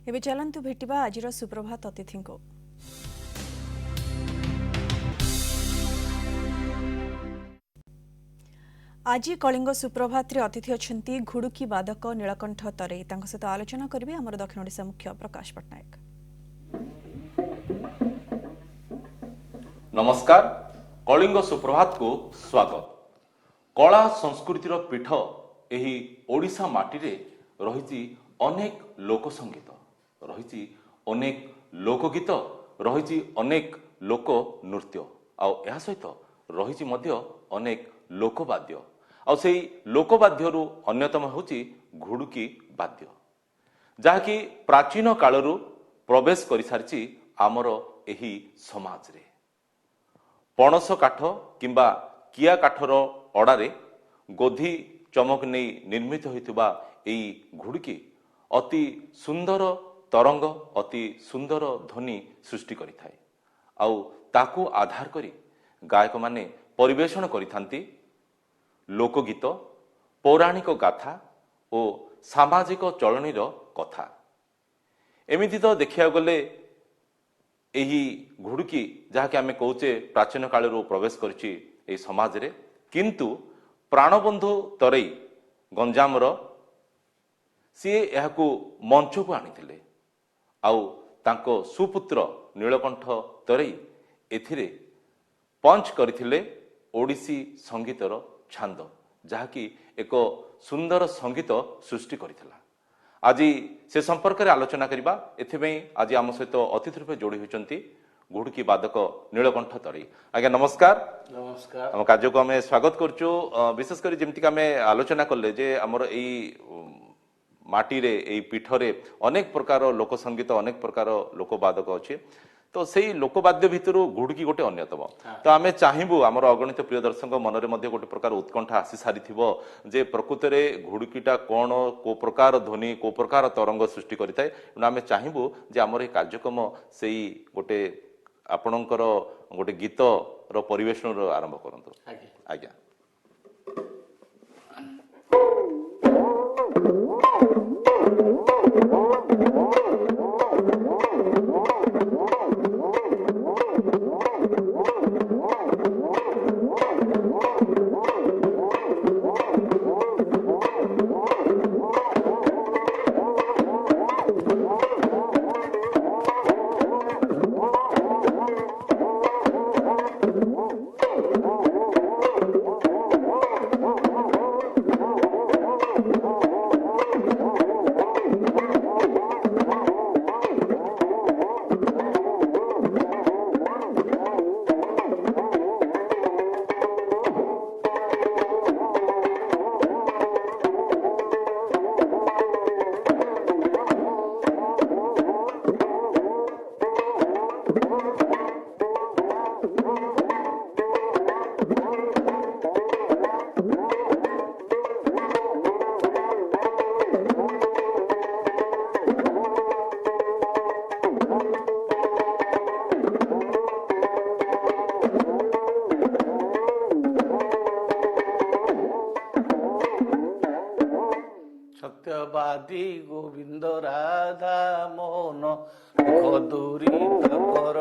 एबे चलंतु भेटिबा आजिर सुप्रभात अतिथि को। आज कलिंग सुप्रभात रे अतिथि अछंती घुडुकी वादक नीलकंठ तरे तांको सहित आलोचना करिवे हमर दक्षिण ओडिशा मुख्य प्रकाश पटनायक। नमस्कार, कलिंग सुप्रभात को स्वागत। कला संस्कृतिर पीठ एही ओडिशा माटी रे रहिछि अनेक लोक संगीत, रहिछि अनेक लोकगीत, रहिछि अनेक लोक नृत्य आ एहा सहित रहिछि मध्य अनेक लोकवाद्य आ सेही लोकवाद्यरु अन्यतम होछि घुडुकी वाद्य, जाकी प्राचीन कालरू प्रवेश करि सारिछि आमर एही समाज रे। पणस काठ किंबा किया काठर अड़ारे गोधी चमक नहीं निर्मित होइतिबा एई घुडुकी अति सुंदर तरंग, अति सुंदर ध्वनि सृष्टि करिथाय। आउ ताकू आधार करी गायक माने परिवेषण करिथांती लोकगीत, पौराणिक गाथा और सामाजिक चलनीर कथा। एमिति तो देखिया गले एही घुडुकी जहाँकि आमे कहूचे प्राचीन कालरू प्रवेश करछि एही समाज रे, किंतु प्राणबंधु तरेई गंजामर सीए एहाकू मंच को आनिथिले आउ तांको सुपुत्र नीलकंठ तरेई एथिरे पंच करथिले ओडिसी संगीतर छांद, जहाँकि एक सुंदर संगीत सृष्टि करथिला। आज से संपर्क में आलोचना करबा। एथिबे आज आम सहित अतिथि रूपे जोड़ी होइचंती घुडुकी वादक नीलकंठ तरेई। आज्ञा नमस्कार। नमस्कार। हम कार्य को आम स्वागत करचु। विशेषकर जमती आम आलोचना कले जे आमर एई माटी रे एई पीठ रे अनेक प्रकार लोक संगीत, अनेक प्रकार लोकवादक अच्छे, तो सेई लोकवाद्य भितर घुडुकी गोटे अन्यतम। तो आम चाहबू आमर अगणित प्रिय दर्शक मनरे मध्य गोटे प्रकार उत्कंठा आसी सारी जे प्रकृत में घुडुकीटा कौन, को प्रकार ध्वनि, को प्रकार तरंग सृष्टि करिथाय। आम चाहबू जे आमर ए कार्यक्रम सेई गोटे आपणकर गोटे गीत रो परिवेषण आरंभ करंतु। आज्ञा सत्यवादी गोविंद राधा मोहन कदूरी तकर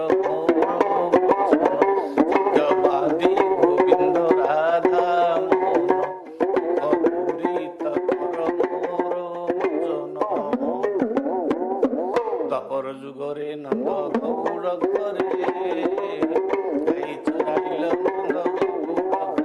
सत्यवादी गोविंद राधा मोहन कदूरी तकर दपर जुगरे नंद गौड़ घरे गाई चराइल नंद पाल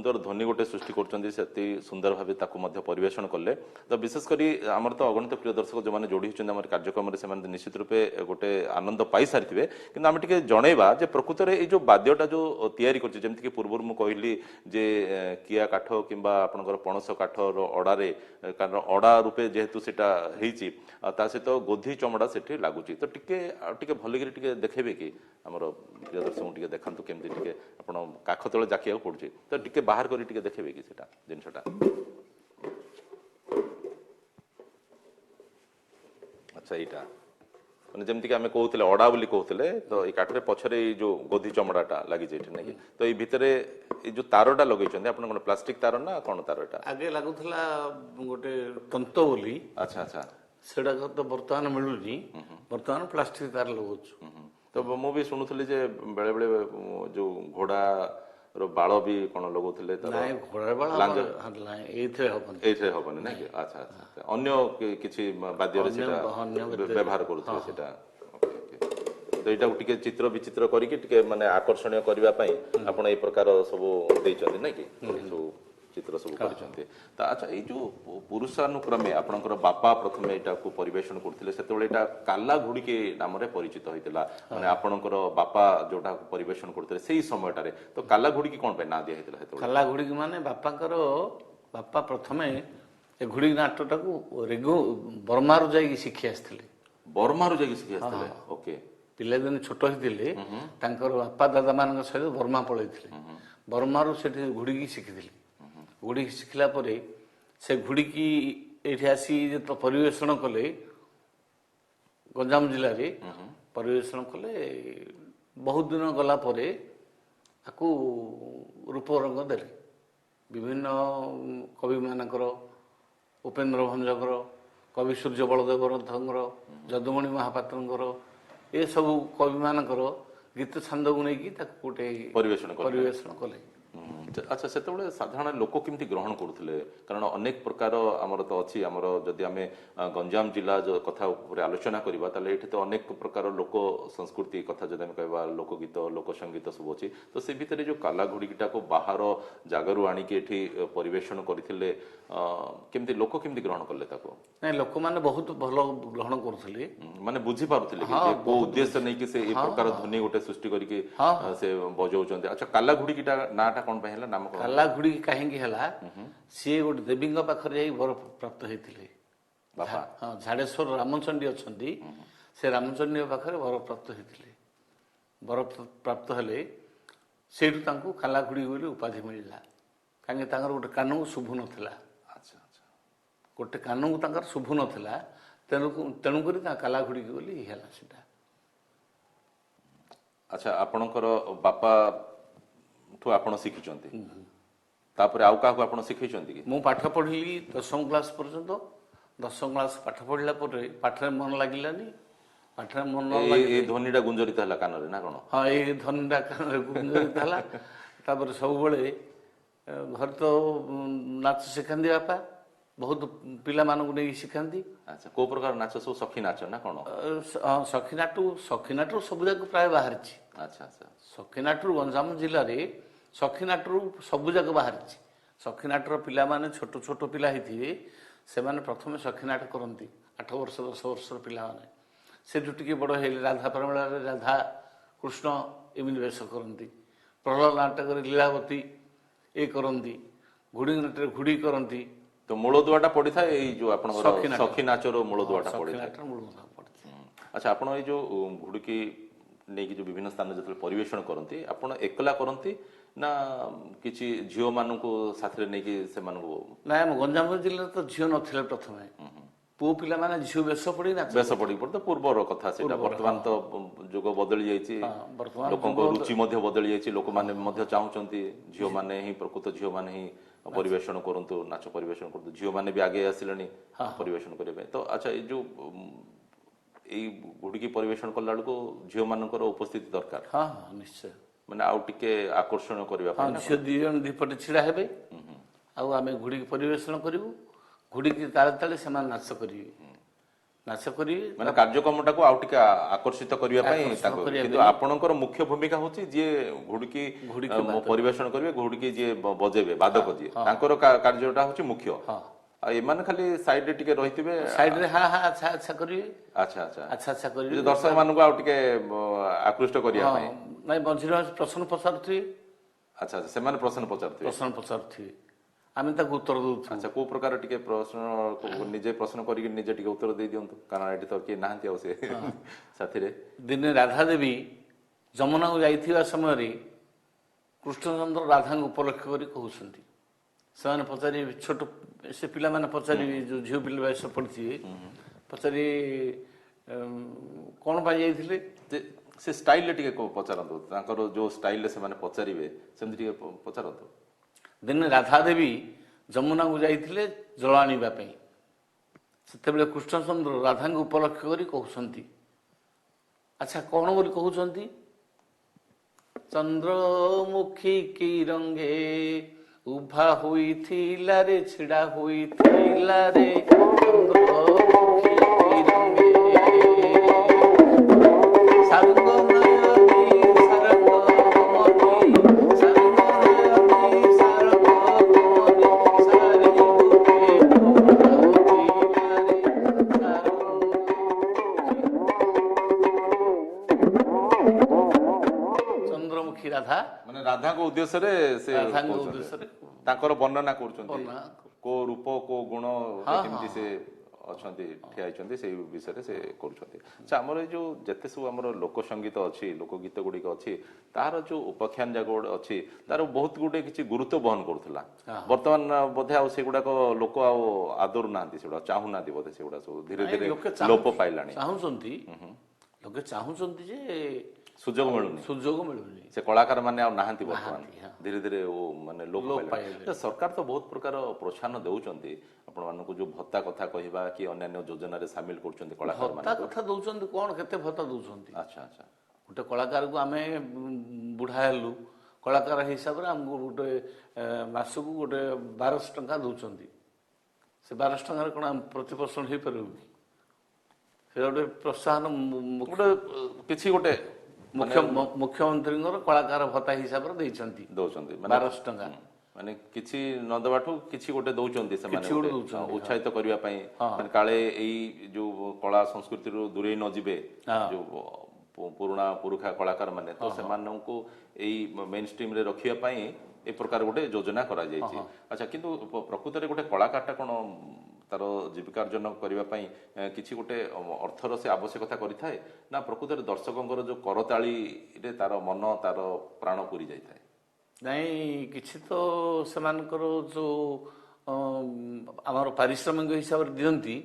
सुंदर ध्वनि गोटे सृष्टि करती सुंदर भाव ताकू परिवेशन कले तो विशेषकर आमर तो अगणित प्रिय दर्शक जो मैंने जोड़ी होती कार्यक्रम में निश्चित रूपे गोटे आनंद पाई सारी कि आम टे जनइबा प्रकृत में ये जो वाद्यटा जो तैयारी करमती पूर्व मुझे कहली जे किया काठ कि आपंकर पणस काठर अड़ारे कारण अड़ा रूपे जेहेतु सेटा सहित गोधी चमड़ा से लगुच तो टे भलकर देखेबे कि आमर प्रिय दर्शक टे देखा केमती टे आप काख तले जाकिया पड़ुଛି तो टे बाहर कर देखेबे कि सेटा जिनसटा अच्छा यहाँ मैंने जमती कि आम कहते अड़ा बोली कहते तो ये काठरे पछरे जो गोधी चमड़ाटा लगी जाए ना कि तो ये भितर ये जो तारटा लगे आप प्लास्टिक तार ना कौन तार एटा आगे लगुला गोटे तंत बोली अच्छा अच्छा सेटा तो बर्तमान मिलूनी बर्तमान प्लास्टिक तार लगुଛୁ तो मु भी शुणुली जे बेले बेले जो घोड़ा रो बाल भी कौन लगौले घोड़ा बाला एथे हबनी ना कि अच्छा अच्छा अन्य किछि वाद्य व्यवहार करूथे सेटा तो यहाँ टिके चित्र विचित्र करके माने आकर्षणीय करबा पई आपण ए प्रकार सब देइछथि ना कि सब चित्र सब करछन्ते तो अच्छा ये जो पुरुषानुक्रमे आपनकर बापा प्रथम एटा को परिवेशन करथिले सेतेबेले एटा काला घुड़ी के नाम रे परिचित होइतिला माने आपनकर बापा जोटा को परिवेशन करथिले सेही समयटारे तो काला घुड़ी की कोन पे ना दिया हेतिला सेतेबेले काला घुड़ी की माने बापा प्रथमे ए घुड़ी नाटटा को रेगु बर्मारु जाई शिखि आस्थिले बर्मारु जाई शिखि आस्थिले ओके पिले दिन छोट होइतिले तांकर बापा दादा मानक सहित बर्मा पळैथिले बर्मारु सेठी घुड़ी की शिखिथिले घुड़ी शिखला परे से घुड़ी की एठी आसी तो परिवेषण कले गंजाम जिले रे परिवेषण कले बहुत दिन गला परे आकु रूप रंग देले विभिन्न कवि मानकर उपेन्द्र भंजकर कवि सूर्य बलदेवरथंकर जदुमणि महापात्रंकर ए सब कवि मानकर गीत छंद को नहीं गोटे परिवेषण कले अच्छा से साधारण लोक केमती ग्रहण करुले कारण अनेक प्रकार आमर तो अच्छी आमर जदि आम गंजाम जिला जो कथा आलोचना करवा ये तो अनेक प्रकार लोक संस्कृति कथा जब कह लोकगीत लोक संगीत सब अच्छी तो से भितर जो काला घुड़ीटा को बाहर जगार आणिकी परिवेषण करते केमती लोक केमती ग्रहण कले नहीं लोक मैंने बहुत भल ग्रहण करुले माने बुझी पारुथिले कि उद्देश्य नहीं कि से प्रकार ध्वनि गोटे सृष्टि करके से बजाउछन्ते अच्छा काला घुड़ीटा नाटा कोन पे हला नाम काला घुड़ी कहीं हला सी गोटे देवी पाखरे जाई वर प्राप्त होइथिले बाबा हां झाड़ेश्वर रामचंडी अछंती से रामचंडी पाखरे वर प्राप्त होइथिले वर प्राप्त हेले सेठु तांको काला घुड़ी बोली उपाधि मिलला काहे तांगर गोटे कानू शुभ नथिला अच्छा अच्छा गोटे कानू तांकर शुभ नथिला तेणु करी ता काला घुड़ी बोली हला सेटा अच्छा आपणकर बापा ठू आपण शिखिचंती तापरे आउ काको आपण शिखैचंती कि मु पाठ पढ़िली 10वीं क्लास पर्यंत 10वीं क्लास पाठ पढ़िला परे पाठरे मन लागिलानी पाठरे मन न लागी ए ध्वनिटा गुंजरित हला कान रे ना कोन हां ए ध्वनिटा कान रे गुंजरित हला तापर सब बेले घर तो नाच सिखांदी बापा बहुत पिला मानक नहीं सिखांदी अच्छा को प्रकार नाच सब सखी नाच ना कोन सखीनाटू सब जाक प्राय बाहर छी अच्छा अच्छा सखीनाटू गंजाम जिले रे सखीनाटू सब जाक बाहर छी सखीनाटर पिला माने छोट छोट पिला हिथिबे से माने प्रथम सखीनाट करंती 8 वर्ष 10 वर्ष पिला माने से जुटी बड़ हे राधा परमेला रे राधा कृष्ण एमिन वेश करंती प्रहलाद नाटक रे लीलावती ए करंती घुड़ी नाटक घुड़ी करंती तो मूल दुआटा पड़ी था ये जो आपण सखी नाचर मूल दुआटा पड़ी था अच्छा आपण ये जो घुड़की नहीं जो विभिन्न स्थान जो परिवेषण करती आपण एकला करती ना किछि झियो मानू साथ नहीं से ना गंजाम जिले तो झियो नथिले प्रथम पु पिला माने झियो वेश पड़ी तो पूर्वर कथा सेटा वर्तमान तो जुग बदली जाइछि लोकंको रुचि मध्ये बदली जाइछि लोक माने मध्ये चाहुचंती झियो माने ही प्रकृत झियो माने ही परिवेषण करंतु नाच परिवेषण करंतु झियो माने भी आगे आसिलनी परिवेषण करबे तो अच्छा ये जो घुड़की परिवेषण कला को झियो मानकर उपस्थिति दरकार हां निश्चय माने आउ टिके आकर्षण करबा हां झियो दी जन दीपटे छिड़ा हेबे आउ आमे घुड़ी परिवेषण करिवु घुड़ी की ताले ताले समान नाच करिवे ନାଚ କରିବେ ମାନେ କାର୍ଯ୍ୟକ୍ରମଟାକୁ ଆଉ ଟିକେ ଆକର୍ଷିତ କରିବା ପାଇଁ ଆକର୍ଷିତ ତାଙ୍କୁ କରିବା କିନ୍ତୁ ପାଇଁ। ଆପଣଙ୍କର ମୁଖ୍ୟ ଭୂମିକା ହଉଛି ଯିଏ ଘୁଡୁକି ଘୁଡୁକି ବାଦକ। ପରିବେଷଣ କରିବେ ଘୁଡୁକି ଯିଏ ବଜେଇବେ ବାଦକ ଯିଏ ହଁ। ତାଙ୍କର କାର୍ଯ୍ୟଟା ହଉଛି ମୁଖ୍ୟ ହଁ ଆଉ ଏମାନେ ଖାଲି ସାଇଡରେ ଟିକେ ରହିଥିବେ ସାଇଡରେ ହଁ ହଁ ଆଚ୍ଛା ଆଚ୍ଛା କରିବେ ଆଚ୍ଛା ଆଚ୍ଛା ଆଚ୍ଛା ଆଚ୍ଛା କରିବେ ଯେ ଦର୍ଶକ ମାନଙ୍କୁ ଆଉ ଟିକେ ଆକୃଷ୍ଟ କରିବା ହଁ ପାଇଁ ନାଇଁ ମଝିରେ ମଝିରେ ପ୍ରଶ୍ନ ପଚାରୁଥିବେ ଆଚ୍ଛା ଆଚ୍ଛା ସେମାନେ ପ୍ରଶ୍ନ ପଚାରୁଥିବେ ପ୍ରଶ୍ନ ପଚାରୁଥିବେ ଆମେ ତାକୁ ଉତ୍ତର ଦଉଛୁ ଆଚ୍ଛା କୋଉ ପ୍ରକାର ଟିକେ ପ୍ରଶ୍ନ ନିଜେ ପ୍ରଶ୍ନ କରିକି ନିଜେ ଟିକେ ଉତ୍ତର ଦେଇ ଦିଅନ୍ତୁ କାରଣ ଏଠି ତ କିଏ ନାହାନ୍ତି ଆଉ ସେ ସାଥିରେ ଦିନେ ରାଧା ଦେବୀ ଯମୁନାକୁ ଯାଇଥିବା ସମୟରେ କୃଷ୍ଣଚନ୍ଦ୍ର ରାଧାଙ୍କୁ ଉପଲକ୍ଷ କରି କହୁଛନ୍ତି ସେମାନେ ପଚାରିବେ ଛୋଟ ସେ ପିଲାମାନେ ପଚାରିବେ ଯେଉଁ ଝିଅ ପିଲା ବୟସ ପଡ଼ିଥିବେ ପଚାରିବେ କ'ଣ ପାଇଁ ଯାଇଥିଲେ ସେ ଷ୍ଟାଇଲରେ ଟିକେ ପଚାରନ୍ତୁ ତାଙ୍କର ଯୋଉ ଷ୍ଟାଇଲରେ ସେମାନେ ପଚାରିବେ ସେମିତି ଟିକେ ପଚାରନ୍ତୁ ଦିନେ ରାଧା ଦେବୀ ଯମୁନାକୁ ଯାଇଥିଲେ ଜଳ ଆଣିବା ପାଇଁ ସେତେବେଳେ କୃଷ୍ଣଚନ୍ଦ୍ର ରାଧାଙ୍କୁ ଉପଲକ୍ଷ କରି କହୁଛନ୍ତି ଆଚ୍ଛା କ'ଣ ବୋଲି କହୁଛନ୍ତି ଚନ୍ଦ୍ରମୁଖୀ କି ରଙ୍ଗେ ଉଭା ହୋଇଥିଲା ରେ ଛିଡ଼ା ହୋଇଥିଲା ରେ ଚନ୍ଦ୍ରମୁଖୀ କି ରଙ୍ଗେ ସାରଙ୍ଗ ନୟନୀ ସାରଙ୍ଗ କମନୀ ସାରଙ୍ଗ ନୟନୀ ସାରଙ୍ଗ କମନୀ ସାରି ଗୋପେ ହୋଇଥିଲା ରେ ଚନ୍ଦ୍ରମୁଖୀ ରାଧା ମାନେ ରାଧାଙ୍କ ଉଦ୍ଦେଶ୍ୟରେ ସେ ରାଧାଙ୍କ କହୁଛନ୍ତି। ଉଦ୍ଦେଶ୍ୟରେ ତାଙ୍କର ବର୍ଣ୍ଣନା କରୁଛନ୍ତି ବର୍ଣ୍ଣନା କୋଉ ରୂପ କୋଉ ଗୁଣ ହଁ, କେମିତି ହଁ, ସେ ଅଛନ୍ତି ଠିଆ ହେଇଛନ୍ତି ସେଇ ବିଷୟରେ ସେ କରୁଛନ୍ତି ଆଚ୍ଛା ଆମର ଏଇ ଯୋଉ ଯେତେ ସବୁ ଆମର ଲୋକ ସଙ୍ଗୀତ ଅଛି ଲୋକ ଗୀତ ଗୁଡିକ ଅଛି ତାର ଯୋଉ ଉପାଖ୍ୟାନ ଯାକ ଅଛି ତାର ବହୁତ ଗୁଡେ କିଛି ଗୁରୁତ୍ୱ ବହନ କରୁଥିଲା ବର୍ତ୍ତମାନ ବୋଧେ ଆଉ ସେଗୁଡାକ ଲୋକ ଆଉ ଆଦରୁ ନାହାନ୍ତି ସେଗୁଡା ଚାହୁଁନାହାନ୍ତି ବୋଧେ ସେଗୁଡା ସବୁ ଧୀରେ ଧୀରେ ଲୋକେ ଲୋପ ପାଇଲାଣି ଚାହୁଁଛନ୍ତି ଲୋକେ ଚାହୁଁଛନ୍ତି ଯେ ସୁଯୋଗ ମିଳୁନି ସୁଯୋଗ ମିଳୁନି ସେ କଳାକାର ମାନେ ଆଉ ନାହାନ୍ତି ବର୍ତ୍ତମାନ ନାହାନ୍ତି, ହଁ। ଧୀରେ ଧୀରେ ମାନେ ଲୋପ ଲୋପ ପାଇଲାଣି ପାଇଲେଣି। ତ ସରକାର ତ ବହୁତ ପ୍ରକାର ପ୍ରୋତ୍ସାହନ ଦେଉଛନ୍ତି ଆପଣମାନଙ୍କୁ ଯୋଉ ଭତ୍ତା କଥା କହିବା କି ଅନ୍ୟାନ୍ୟ ଯୋଜନାରେ ସାମିଲ କରୁଛନ୍ତି କଳାକାର ଭତ୍ତା ମାନଙ୍କୁ କଥା ଦଉଛନ୍ତି କ'ଣ କେତେ ଭତ୍ତା ଦଉଛନ୍ତି ଆଚ୍ଛା ଆଚ୍ଛା ଗୋଟେ କଳାକାରକୁ ଆମେ ବୁଢ଼ା ହେଲୁ କଳାକାର ହିସାବରେ ଆମକୁ ଗୋଟେ ମାସକୁ ଗୋଟେ 1200 ଟଙ୍କା ଦଉଛନ୍ତି ସେ 1200 ଟଙ୍କାରେ କ'ଣ ଆମେ ପ୍ରତିପୋଷଣ ହେଇପାରିବୁ କି ସେ ଗୋଟେ ପ୍ରୋତ୍ସାହନ ଗୋଟେ କିଛି ଗୋଟେ ମୁଖ୍ୟମନ୍ତ୍ରୀଙ୍କର କଳାକାର ଭତ୍ତା ହିସାବରେ ଦେଇଛନ୍ତି ଦଉଛନ୍ତି 1200 ଟଙ୍କା ମାନେ କିଛି ନ ଦେବାଠୁ କିଛି ଗୋଟେ ଦଉଛନ୍ତି ସେମାନେ କିଛି ଗୋଟେ ଗୋଟେ, ଦଉଛନ୍ତି, ଉତ୍ସାହିତ କରିବା ପାଇଁ ମାନେ କାଳେ ଏଇ ଯୋଉ କଳା ସଂସ୍କୃତିରୁ ଦୂରେଇ ନ ଯିବେ ଯୋଉ ପୁରୁଣା ପୁରୁଖା କଳାକାର ମାନେ ତ ସେମାନଙ୍କୁ ଏଇ ମେନ୍ ଷ୍ଟ୍ରିମ୍ ରେ ରଖିବା ପାଇଁ ଏ ପ୍ରକାର ଗୋଟେ ଯୋଜନା କରାଯାଇଛି ଆଚ୍ଛା କିନ୍ତୁ ପ୍ରକୃତରେ ଗୋଟେ କଳାକାରଟା କ'ଣ ତାର ଜୀବିକାର୍ଜନ କରିବା ପାଇଁ କିଛି ଗୋଟେ ଅର୍ଥର ସେ ଆବଶ୍ୟକତା କରିଥାଏ ନା ପ୍ରକୃତରେ ଦର୍ଶକଙ୍କର ଯୋଉ କରତାଳିରେ ତାର ମନ ତାର ପ୍ରାଣ ପୁରି ଯାଇଥାଏ ନାଇଁ କିଛି ତ ସେମାନଙ୍କର ଯେଉଁ ଆମର ପାରିଶ୍ରମିକ ହିସାବରେ ଦିଅନ୍ତି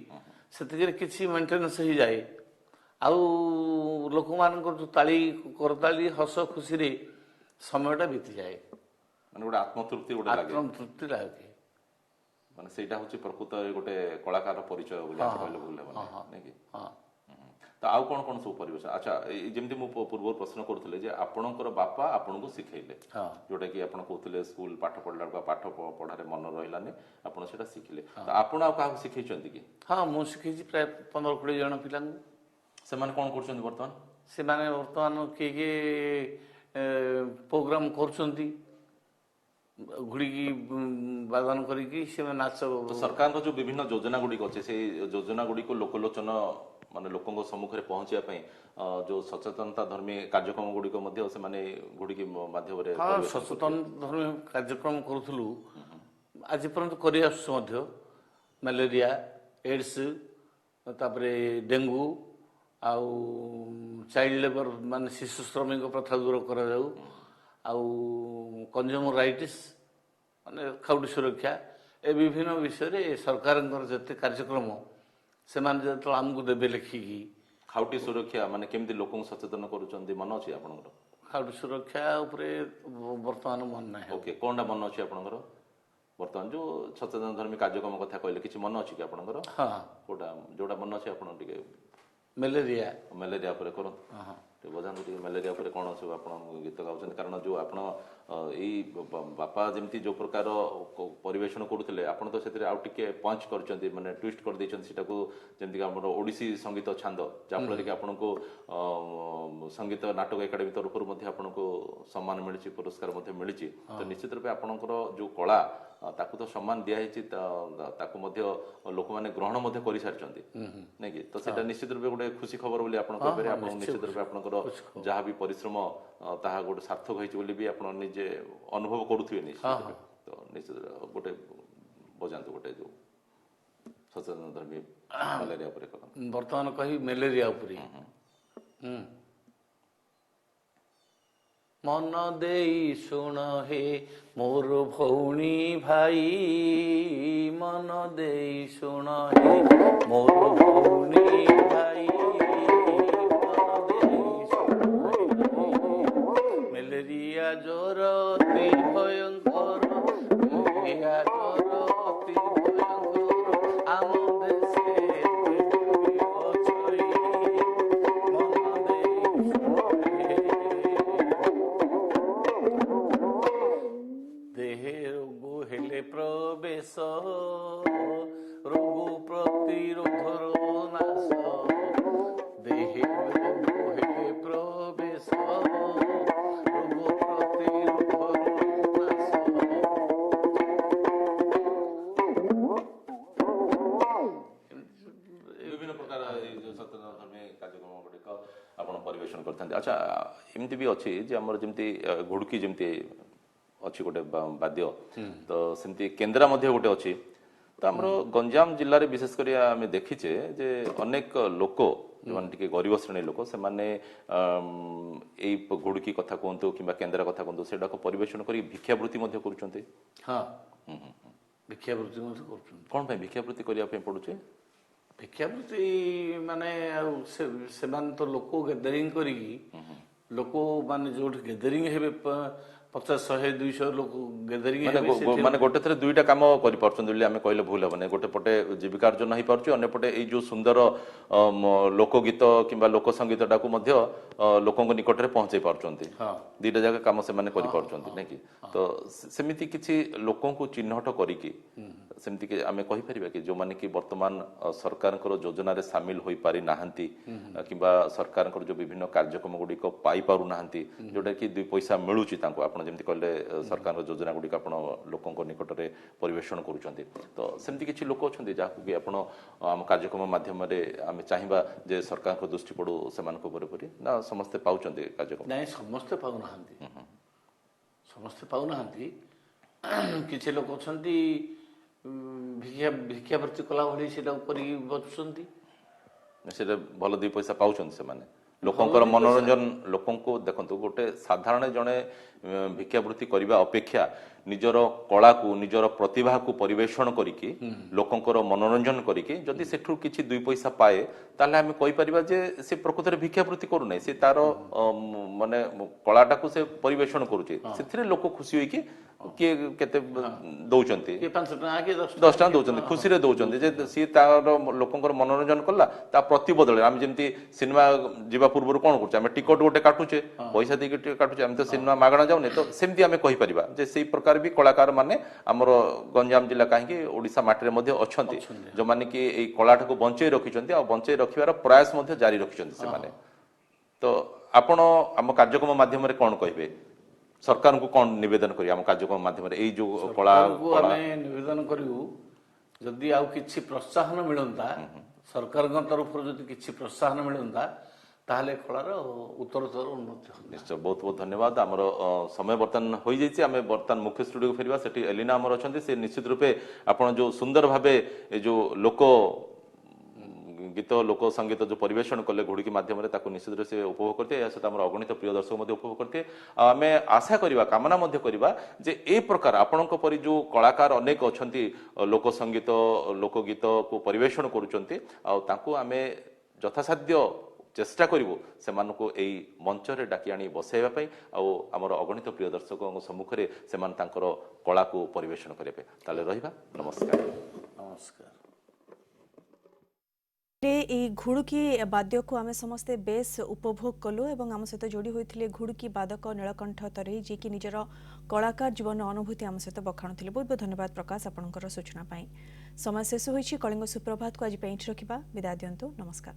ସେତିକିରେ କିଛି ମେଣ୍ଟେନାନ୍ସ ହେଇଯାଏ ଆଉ ଲୋକମାନଙ୍କର ଯେଉଁ କରତାଳି ହସ ଖୁସିରେ ସମୟଟା ବିତିଯାଏ ମାନେ ଗୋଟେ ଆତ୍ମତୃପ୍ତି ଗୋଟେ ଲାଗେ ଆତ୍ମତୃପ୍ତି ଲାଗେ ମାନେ ସେଇଟା ହଉଛି ପ୍ରକୃତରେ ଗୋଟେ କଳାକାର ପରିଚୟ ବୋଲି ଆମେ କହିଲେ ଭୁଲ ହେବ ନାଇଁ କି ତ ଆଉ କ'ଣ କ'ଣ ସବୁ ପରିବେଶ ଆଚ୍ଛା ଯେମିତି ମୁଁ ପୂର୍ବରୁ ପ୍ରଶ୍ନ କରୁଥିଲି ଯେ ଆପଣଙ୍କର ବାପା ଆପଣଙ୍କୁ ଶିଖେଇଲେ ଯୋଉଟା କି ଆପଣ କହୁଥିଲେ ସ୍କୁଲ ପାଠ ପଢିଲା ବେଳକୁ ପାଠ ପଢାରେ ମନ ରହିଲାନି ଆପଣ ସେଟା ଶିଖିଲେ ତ ଆପଣ ଆଉ କାହାକୁ ଶିଖେଇଛନ୍ତି କି ହଁ ମୁଁ ଶିଖେଇଛି ପ୍ରାୟ 15-20 ଜଣ ପିଲାଙ୍କୁ ସେମାନେ କ'ଣ କରୁଛନ୍ତି ବର୍ତ୍ତମାନ ସେମାନେ ବର୍ତ୍ତମାନ କିଏ କିଏ ପ୍ରୋଗ୍ରାମ କରୁଛନ୍ତି ଘୁଡ଼ିକି ବାଦନ କରିକି ସେମାନେ ନାଚ ସରକାରଙ୍କ ଯୋଉ ବିଭିନ୍ନ ଯୋଜନା ଗୁଡିକ ଅଛି ସେଇ ଯୋଜନା ଗୁଡିକୁ ଲୋକଲୋଚନ ମାନେ ଲୋକଙ୍କ ସମ୍ମୁଖରେ ପହଞ୍ଚିବା ପାଇଁ ଯୋଉ ସଚେତନତା ଧର୍ମୀ କାର୍ଯ୍ୟକ୍ରମ ଗୁଡିକ ମଧ୍ୟ ସେମାନେ ଘୁଡ଼ିକି ମାଧ୍ୟମରେ ସଚେତନ ଧର୍ମୀ କାର୍ଯ୍ୟକ୍ରମ କରୁଥିଲୁ ଆଜି ପର୍ଯ୍ୟନ୍ତ କରି ଆସୁଛୁ ମଧ୍ୟ ମ୍ୟାଲେରିଆ ଏଡ୍ସ ତାପରେ ଡେଙ୍ଗୁ ଆଉ ଚାଇଲ୍ଡ ଲେବର ମାନେ ଶିଶୁ ଶ୍ରମିକ ପ୍ରଥା ଦୂର କରାଯାଉ ଆଉ କଞ୍ଜୁମର ରାଇଟ୍ସ ମାନେ ଖାଉଟି ସୁରକ୍ଷା ଏ ବିଭିନ୍ନ ବିଷୟରେ ସରକାରଙ୍କର ଯେତେ କାର୍ଯ୍ୟକ୍ରମ ସେମାନେ ଯେତେବେଳେ ଆମକୁ ଦେବେ ଲେଖିକି ଖାଉଟି ସୁରକ୍ଷା ମାନେ କେମିତି ଲୋକଙ୍କୁ ସଚେତନ କରୁଛନ୍ତି ମନେ ଅଛି ଆପଣଙ୍କର ଖାଉଟି ସୁରକ୍ଷା ଉପରେ ବର୍ତ୍ତମାନ ମନ ନାହିଁ ଓକେ କ'ଣଟା ମନେ ଅଛି ଆପଣଙ୍କର ବର୍ତ୍ତମାନ ଯୋଉ ସଚେତନ ଧର୍ମୀ କାର୍ଯ୍ୟକ୍ରମ କଥା କହିଲେ କିଛି ମନେ ଅଛି କି ଆପଣଙ୍କର କୋଉଟା ଯୋଉଟା ମନେ ଅଛି ଆପଣ ଟିକେ ମ୍ୟାଲେରିଆ ମ୍ୟାଲେରିଆ ଉପରେ କରନ୍ତୁ ଟିକେ ପଚାରନ୍ତୁ ଟିକେ ମ୍ୟାଲେରିଆ ଉପରେ କ'ଣ ସବୁ ଆପଣ ଗୀତ ଗାଉଛନ୍ତି କାରଣ ଯେଉଁ ଆପଣ ଏଇ ବାପା ଯେମିତି ଯେଉଁ ପ୍ରକାର ପରିବେଷଣ କରୁଥିଲେ ଆପଣ ତ ସେଥିରେ ଆଉ ଟିକେ ପଞ୍ଚ କରିଛନ୍ତି ମାନେ ଟ୍ୱିଷ୍ଟ କରିଦେଇଛନ୍ତି ସେଟାକୁ ଯେମିତିକି ଆମର ଓଡ଼ିଶୀ ସଙ୍ଗୀତ ଛାନ୍ଦ ଯାହାଫଳରେ କି ଆପଣଙ୍କୁ ସଙ୍ଗୀତ ନାଟକ ଏକାଡେମୀ ତରଫରୁ ମଧ୍ୟ ଆପଣଙ୍କୁ ସମ୍ମାନ ମିଳିଛି ପୁରସ୍କାର ମଧ୍ୟ ମିଳିଛି ତ ନିଶ୍ଚିତ ରୂପେ ଆପଣଙ୍କର ଯେଉଁ କଳା ତାକୁ ତ ସମ୍ମାନ ଦିଆହେଇଛି ତାକୁ ମଧ୍ୟ ଲୋକମାନେ ଗ୍ରହଣ ମଧ୍ୟ କରିସାରିଛନ୍ତି ନାଇଁ କି ତ ସେଇଟା ନିଶ୍ଚିତ ରୂପେ ଗୋଟେ ଖୁସି ଖବର ବୋଲି ଆପଣ କହିପାରିବେ ଆପଣ ନିଶ୍ଚିତ ରୂପେ ଆପଣଙ୍କର ଯାହା ବି ପରିଶ୍ରମ ତାହା ଗୋଟେ ସାର୍ଥକ ହେଇଛି ବୋଲି ବି ଆପଣ ନିଜେ ଅନୁଭବ କରୁଥିବେ ନିଶ୍ଚିତ ରୂପେ ତ ନିଶ୍ଚିତ ଗୋଟେ ବଜାନ୍ତୁ ଗୋଟେ ଯୋଉ ସଚେତନ ଧର୍ମୀ ମ୍ୟାଲେରିଆ ଉପରେ ବର୍ତ୍ତମାନ କହିବି ମ୍ୟାଲେରିଆ ଉପରେ ମନ ଦେଇ ଶୁଣ ହେ ମୋର ଭଉଣୀ ଭାଇ ମନ ଦେଇ ଶୁଣ ହେ ମୋର ଭଉଣୀ ଭାଇ ମନ ଦେଇ ଶୁଣ ମ୍ୟାଲେରିଆ ଜ୍ୱର ଅତି ଭୟଙ୍କର ମ୍ୟାଲେରିଆ ଜ୍ୱର ଅତି ଭୟଙ୍କର ଆମ ଦେଶେ ଅଛଇ ମନ ଦେଇ ଦେହେ ରୋଗ ହେଲେ ପ୍ରବେଶ ରୋଗ ପ୍ରତିରୋଧର ନାଶ ଦେହେ ରୋଗ ହେଲେ ପ୍ରବେଶ ରୋଗ ପ୍ରତିରୋଧର ନାଶ ବିଭିନ୍ନ ପ୍ରକାର ଏଇ ଯୋଉ ସଚେତନ ଧର୍ମୀ କାର୍ଯ୍ୟକ୍ରମ ଗୁଡ଼ିକ ଆପଣ ପରିବେଷଣ କରିଥାନ୍ତି ଆଚ୍ଛା ଏମିତି ବି ଅଛି ଯେ ଆମର ଯେମିତି ଘୁଡ଼ୁକି ଯେମିତି ଅଛି ଗୋଟେ ବାଦ୍ୟ ତ ସେମିତି କେନ୍ଦ୍ରା ମଧ୍ୟ ଗୋଟେ ଅଛି ତ ଆମର ଗଞ୍ଜାମ ଜିଲ୍ଲାରେ ବିଶେଷ କରି ଆମେ ଦେଖିଛେ ଯେ ଅନେକ ଲୋକ ଯେଉଁମାନେ ଟିକେ ଗରିବ ଶ୍ରେଣୀ ଲୋକ ସେମାନେ ଏଇ ଘୁଡ଼ୁକି କଥା କୁହନ୍ତୁ କିମ୍ବା କେନ୍ଦ୍ରା କଥା କୁହନ୍ତୁ ସେଟାକୁ ପରିବେଷଣ କରି ଭିକ୍ଷାବୃତ୍ତି ମଧ୍ୟ କରୁଛନ୍ତି ହଁ ଭିକ୍ଷାବୃତ୍ତି ମଧ୍ୟ କରୁଛନ୍ତି କ'ଣ ପାଇଁ ଭିକ୍ଷାବୃତ୍ତି କରିବା ପାଇଁ ପଡ଼ୁଛି ଭିକ୍ଷାବୃତ୍ତି ମାନେ ଆଉ ସେମାନେ ତ ଲୋକ ଗ୍ୟାଦରିଂ କରିକି ଲୋକ ମାନେ ଯୋଉଠି ଗ୍ୟାଦରିଂ ହେବେ 50 100 200 ଲୋକ ଗ୍ୟାଦରିଂ ହେବେ ମାନେ ଗୋଟେ ଥରେ ଦୁଇଟା କାମ କରିପାରୁଛନ୍ତି ବୋଲି ଆମେ କହିଲେ ଭୁଲ ହେବନି ଗୋଟେ ପଟେ ଜୀବିକା ଅର୍ଜନ ହେଇପାରୁଛି ଅନ୍ୟପଟେ ଏଇ ଯୋଉ ସୁନ୍ଦର ଲୋକଗୀତ କିମ୍ବା ଲୋକ ସଙ୍ଗୀତଟାକୁ ମଧ୍ୟ ଲୋକଙ୍କ ନିକଟରେ ପହଞ୍ଚେଇ ପାରୁଛନ୍ତି ଦିଟା ଯାକ କାମ ସେମାନେ କରିପାରୁଛନ୍ତି ନାଇଁ କି ତ ସେମିତି କିଛି ଲୋକଙ୍କୁ ଚିହ୍ନଟ କରିକି ସେମିତି କି ଆମେ କହିପାରିବା କି ଯୋଉମାନେ କି ବର୍ତ୍ତମାନ ସରକାରଙ୍କର ଯୋଜନାରେ ସାମିଲ ହୋଇପାରି ନାହାନ୍ତି କିମ୍ବା ସରକାରଙ୍କର ଯୋଉ ବିଭିନ୍ନ କାର୍ଯ୍ୟକ୍ରମ ଗୁଡ଼ିକ ପାଇପାରୁନାହାନ୍ତି ଯୋଉଟା କି 2 ପଇସା ମିଳୁଛି ତାଙ୍କୁ ଆପଣ ଯେମିତି କହିଲେ ସରକାରଙ୍କ ଯୋଜନା ଗୁଡ଼ିକ ଆପଣ ଲୋକଙ୍କ ନିକଟରେ ପରିବେଷଣ କରୁଛନ୍ତି ତ ସେମିତି କିଛି ଲୋକ ଅଛନ୍ତି ଯାହାକୁ କି ଆପଣ ଆମ କାର୍ଯ୍ୟକ୍ରମ ମାଧ୍ୟମରେ ଆମେ ଚାହିଁବା ଯେ ସରକାରଙ୍କ ଦୃଷ୍ଟି ପଡ଼ୁ ସେମାନଙ୍କ ଉପରେ ପରି ନା ସମସ୍ତେ ପାଉଛନ୍ତି କାର୍ଯ୍ୟକ୍ରମ ନାଇଁ ସମସ୍ତେ ପାଉନାହାନ୍ତି କିଛି ଲୋକ ଅଛନ୍ତି ଭିକ୍ଷାବୃତ୍ତି କଲା ଭଳି ସେଟା କରିକି ବସୁଛନ୍ତି ସେଟା ଭଲ 2 ପଇସା ପାଉଛନ୍ତି ସେମାନେ ଲୋକଙ୍କର ମନୋରଞ୍ଜନ ଲୋକଙ୍କୁ ଦେଖନ୍ତୁ ଗୋଟେ ସାଧାରଣ ଜଣେ ଭିକ୍ଷାବୃତ୍ତି କରିବା ଅପେକ୍ଷା ନିଜର କଳାକୁ ନିଜର ପ୍ରତିଭାକୁ ପରିବେଷଣ କରିକି ଲୋକଙ୍କର ମନୋରଞ୍ଜନ କରିକି ଯଦି ସେଠୁ କିଛି 2 ପଇସା ପାଏ ତାହେଲେ ଆମେ କହିପାରିବା ଯେ ସେ ପ୍ରକୃତରେ ଭିକ୍ଷାବୃତ୍ତି କରୁନାହିଁ ସେ ତାର ମାନେ କଳାଟାକୁ ସେ ପରିବେଷଣ କରୁଛି ସେଥିରେ ଲୋକ ଖୁସି ହୋଇକି କିଏ କେତେ ଦଉଛନ୍ତି 5 ଟଙ୍କା କି 10 ଟଙ୍କା ଦଉଛନ୍ତି ଖୁସିରେ ଦଉଛନ୍ତି ଯେ ସିଏ ତାର ଲୋକଙ୍କର ମନୋରଞ୍ଜନ କଲା ତା ପ୍ରତିବଦଳରେ ଆମେ ଯେମିତି ସିନେମା ଯିବା ପୂର୍ବରୁ କ'ଣ କରୁଛେ ଆମେ ଟିକଟ ଗୋଟେ କାଟୁଛେ ପଇସା ଦେଇକି ଟିକେ କାଟୁଛେ ଆମେ ତ ସିନେମା ମାଗଣା ଯାଉନି ତ ସେମିତି ଆମେ କହିପାରିବା ଯେ ସେଇ ପ୍ରକାର ବି କଳାକାର ମାନେ ଆମର ଗଞ୍ଜାମ ଜିଲ୍ଲା କାହିଁକି ଓଡ଼ିଶା ମାଟିରେ ମଧ୍ୟ ଅଛନ୍ତି ଯେଉଁମାନେ କି ଏଇ କଳାଟାକୁ ବଞ୍ଚେଇ ରଖିଛନ୍ତି ଆଉ ବଞ୍ଚେଇ ରଖିବାର ପ୍ରୟାସ ମଧ୍ୟ ଜାରି ରଖିଛନ୍ତି ସେମାନେ ତ ଆପଣ ଆମ କାର୍ଯ୍ୟକ୍ରମ ମାଧ୍ୟମରେ କ'ଣ କହିବେ ସରକାରଙ୍କୁ କ'ଣ ନିବେଦନ କରିବେ ଆମ କାର୍ଯ୍ୟକ୍ରମ ମାଧ୍ୟମରେ ଏଇ ଯୋଉ କଳା ଆମେ ନିବେଦନ କରିବୁ ଯଦି ଆଉ କିଛି ପ୍ରୋତ୍ସାହନ ମିଳନ୍ତା ସରକାରଙ୍କ ତରଫରୁ ଯଦି କିଛି ପ୍ରୋତ୍ସାହନ ମିଳନ୍ତା ତାହେଲେ କଳାର ଉତ୍ତରୋତ୍ତର ଉନ୍ନତି ହେବ ନିଶ୍ଚୟ ବହୁତ ବହୁତ ଧନ୍ୟବାଦ ଆମର ସମୟ ବର୍ତ୍ତମାନ ହୋଇଯାଇଛି ଆମେ ବର୍ତ୍ତମାନ ମୁଖ୍ୟ ଷ୍ଟୁଡ଼ିଓକୁ ଫେରିବା ସେଠି ଏଲିନା ଆମର ଅଛନ୍ତି ସେ ନିଶ୍ଚିତ ରୂପେ ଆପଣ ଯୋଉ ସୁନ୍ଦର ଭାବେ ଏ ଯୋଉ ଲୋକ ଗୀତ ଲୋକ ସଙ୍ଗୀତ ଯୋଉ ପରିବେଷଣ କଲେ ଘୁଡ଼ିକି ମାଧ୍ୟମରେ ତାକୁ ନିଶ୍ଚିତ ରୂପେ ସେ ଉପଭୋଗ କରିଥିଲେ ଏହା ସହିତ ଆମର ଅଗଣିତ ପ୍ରିୟ ଦର୍ଶକ ମଧ୍ୟ ଉପଭୋଗ କରିଥିଲେ ଆଉ ଆମେ ଆଶା କରିବା କାମନା ମଧ୍ୟ କରିବା ଯେ ଏ ପ୍ରକାର ଆପଣଙ୍କ ପରି ଯୋଉ କଳାକାର ଅନେକ ଅଛନ୍ତି ଲୋକ ସଙ୍ଗୀତ ଲୋକଗୀତକୁ ପରିବେଷଣ କରୁଛନ୍ତି ଆଉ ତାଙ୍କୁ ଆମେ ଯଥାସାଧ୍ୟ ଚେଷ୍ଟା କରିବୁ ସେମାନଙ୍କୁ ଏଇ ମଞ୍ଚରେ ଡାକି ଆଣି ବସାଇବା ପାଇଁ ଆଉ ଆମର ଅଗଣିତ ପ୍ରିୟ ଦର୍ଶକଙ୍କ ସମ୍ମୁଖରେ ସେମାନେ ତାଙ୍କର କଳାକୁ ପରିବେଷଣ କରିବା ପାଇଁ ତାହେଲେ ରହିବା ନମସ୍କାର ନମସ୍କାର। এই ঘুড়ুকি বাদ্যକୁ ଆମେ ସମସ୍ତେ ବେଶ ଉପଭୋଗ କଲୁ ଏବଂ ଆମ ସହିତ ଯୋଡ଼ି ହୋଇଥିଲେ ଘୁଡୁକି ବାଦକ ନୀଳକଣ୍ଠ ତରେଇ ଯିଏକି ନିଜର କଳାକାର ଜୀବନ ଅନୁଭୂତି ଆମ ସହିତ ବଖାଣୁଥିଲେ। ବହୁତ ବହୁତ ଧନ୍ୟବାଦ ପ୍ରକାଶ ଆପଣଙ୍କର ସୂଚନା ପାଇଁ। ସମୟ ଶେଷ ହୋଇଛି। କଳିଙ୍ଗ ସୁପ୍ରଭାତକୁ ଆଜି ପାଇଁ ଏଠି ରଖିବା। ବିଦାୟ ଦିଅନ୍ତୁ। ନମସ୍କାର।